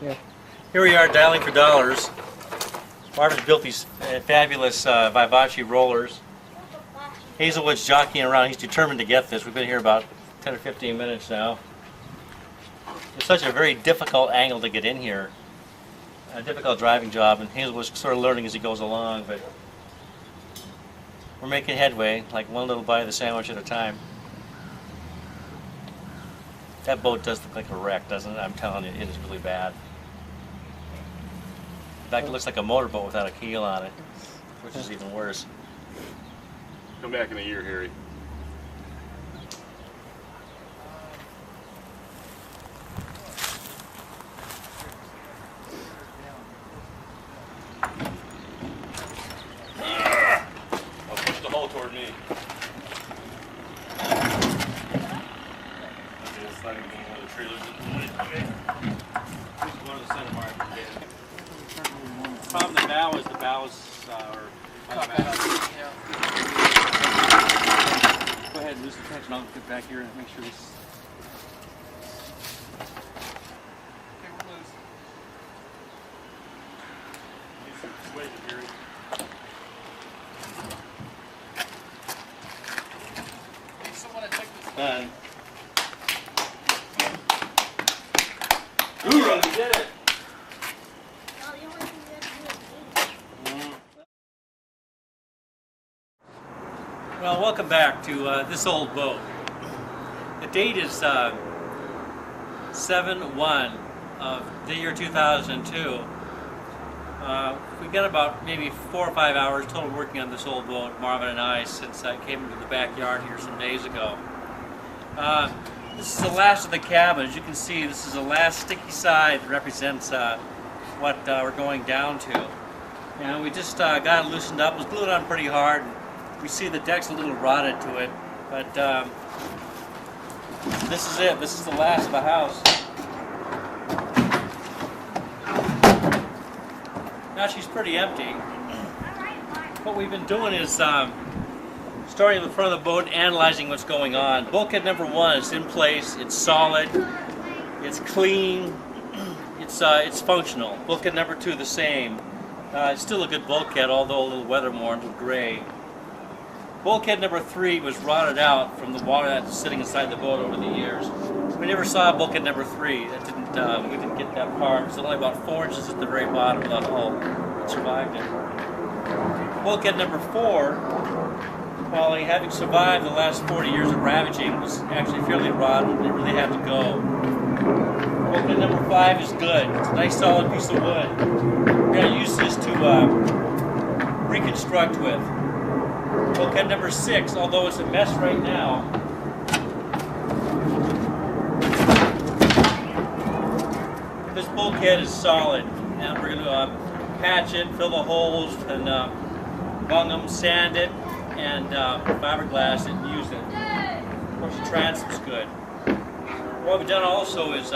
Yeah. Here we are dialing for dollars. Marvin's built these fabulous Vivachee rollers. Hazelwood's jockeying around. He's determined to get this. We've been here about 10 or 15 minutes now. It's such a very difficult angle to get in here. A difficult driving job, and Hazelwood's sort of learning as he goes along, but we're making headway, like one little bite of the sandwich at a time. That boat does look like a wreck, doesn't it? I'm telling you, it is really bad. In fact, it looks like a motorboat without a keel on it, which is even worse. Come back in a year, Harry. I'll push the hull toward me. Okay, it's sliding being one of the trailers in the way. Okay. One of the center markers. The problem with the bow is the bows are Go ahead and lose the tension. I'll get back here and make sure this. Okay, we're loose. Use some persuasion, Harry. Someone take this. Done. Hoorah! We did it! Well, welcome back to this old boat. The date is 7/1 of the year 2002. We've got about maybe 4 or 5 hours total working on this old boat, Marvin and I, since I came into the backyard here some days ago. This is the last of the cabin. As you can see, this is the last sticky side that represents what we're going down to. And we just got it loosened up. It was glued on pretty hard. We see the deck's a little rotted to it, but this is it. This is the last of the house. Now she's pretty empty. What we've been doing is starting in the front of the boat, analyzing what's going on. Bulkhead number 1 is in place. It's solid. It's clean. It's functional. Bulkhead number 2 the same. It's still a good bulkhead, although a little weather-worn, a little gray. Bulkhead number 3 was rotted out from the water that's sitting inside the boat over the years. We never saw bulkhead number 3. That didn't. We didn't get that far. It's only about 4 inches at the very bottom of that hull. It survived it. Bulkhead number 4, while having survived the last 40 years of ravaging, was actually fairly rotten. It really had to go. Bulkhead number 5 is good. It's a nice solid piece of wood. We're going to use this to reconstruct with. Bulkhead number 6, although it's a mess right now, this bulkhead is solid, and we're going to patch it, fill the holes, and bung them, sand it, and fiberglass it, and use it. Of course, the transit's good. What we've done also is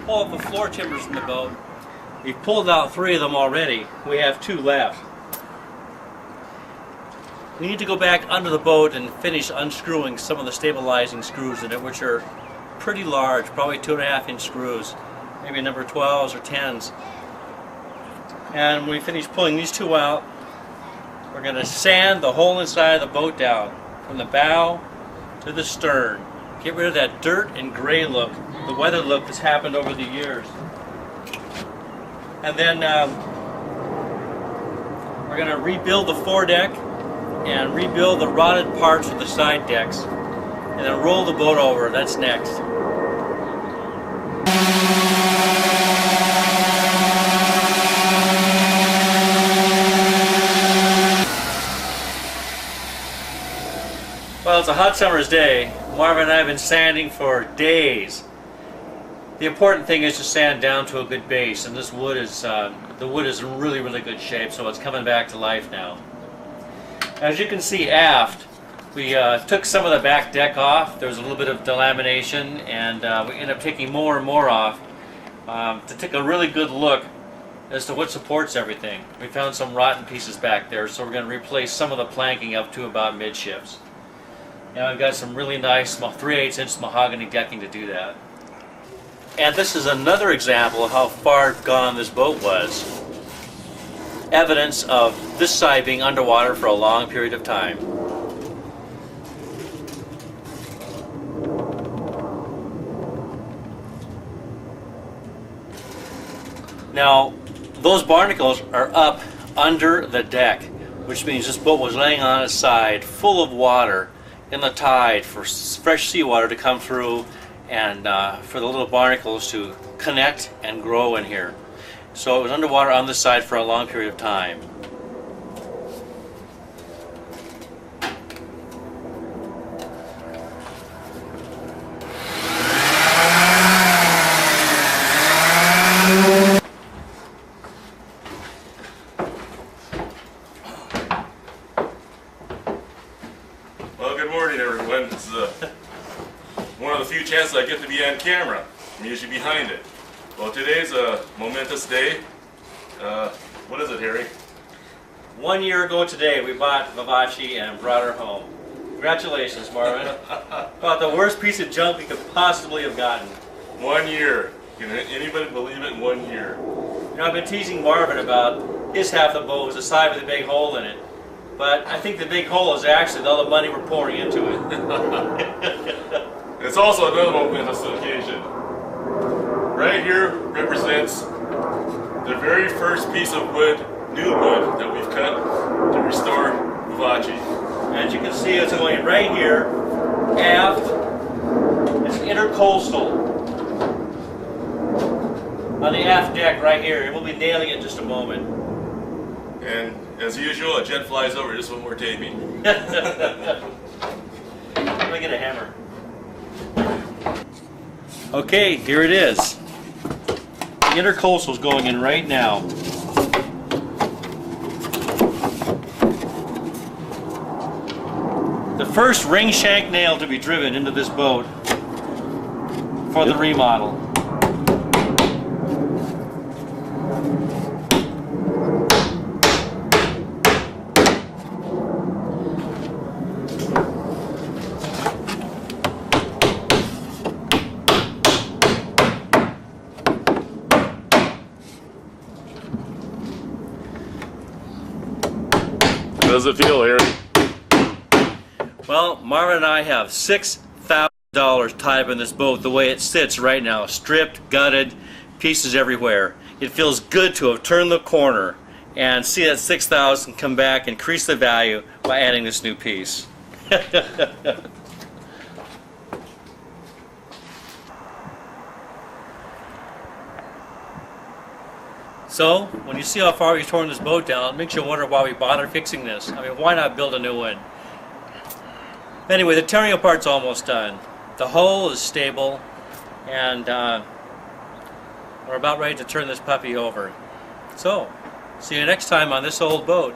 pull up the floor timbers from the boat. We've pulled out 3 of them already. We have 2 left. We need to go back under the boat and finish unscrewing some of the stabilizing screws in it, which are pretty large, probably 2.5-inch screws, maybe number 12s or 10s. And when we finish pulling these 2 out, we're going to sand the whole inside of the boat down, from the bow to the stern. Get rid of that dirt and gray look, the weather look that's happened over the years. And then we're going to rebuild the foredeck and rebuild the rotted parts of the side decks, and then roll the boat over. That's next. Well, it's a hot summer's day. Marvin and I have been sanding for days. The important thing is to sand down to a good base, and this wood is the wood is in really, really good shape, so it's coming back to life now. As you can see aft, we took some of the back deck off. There was a little bit of delamination, and we ended up taking more and more off to take a really good look as to what supports everything. We found some rotten pieces back there, so we're going to replace some of the planking up to about midships. And I've got some really nice 3/8-inch mahogany decking to do that. And this is another example of how far gone this boat was. Evidence of this side being underwater for a long period of time. Now, those barnacles are up under the deck, which means this boat was laying on its side full of water in the tide for fresh seawater to come through and for the little barnacles to connect and grow in here. So it was underwater on this side for a long period of time. Well, good morning, everyone. It's one of the few chances I get to be on camera. I'm usually behind it. Well, today's a momentous day. What is it, Harry? 1 year ago today, we bought Vivachee and brought her home. Congratulations, Marvin. About the worst piece of junk we could possibly have gotten. 1 year. Can anybody believe it? 1 year. You know, I've been teasing Marvin about his half of the boat was the side with a big hole in it. But I think the big hole is actually all the money we're pouring into it. It's also another momentous occasion. Right here represents the very first piece of wood, new wood, that we've cut to restore Vivachee. As you can see, it's going right here, aft. It's intercoastal. On the aft deck right here, and we'll be nailing it in just a moment. And as usual, a jet flies over just when we're taping. Let me get a hammer. Okay, here it is. The intercoastal's going in right now. The first ring shank nail to be driven into this boat for the remodel. How does it feel, Harry? Well, Marvin and I have $6,000 tied up in this boat the way it sits right now. Stripped, gutted, pieces everywhere. It feels good to have turned the corner and see that $6,000 come back, increase the value by adding this new piece. So, when you see how far we've torn this boat down, it makes you wonder why we bothered fixing this. I mean, why not build a new one? Anyway, the tearing apart's almost done. The hull is stable, and we're about ready to turn this puppy over. So, see you next time on this old boat.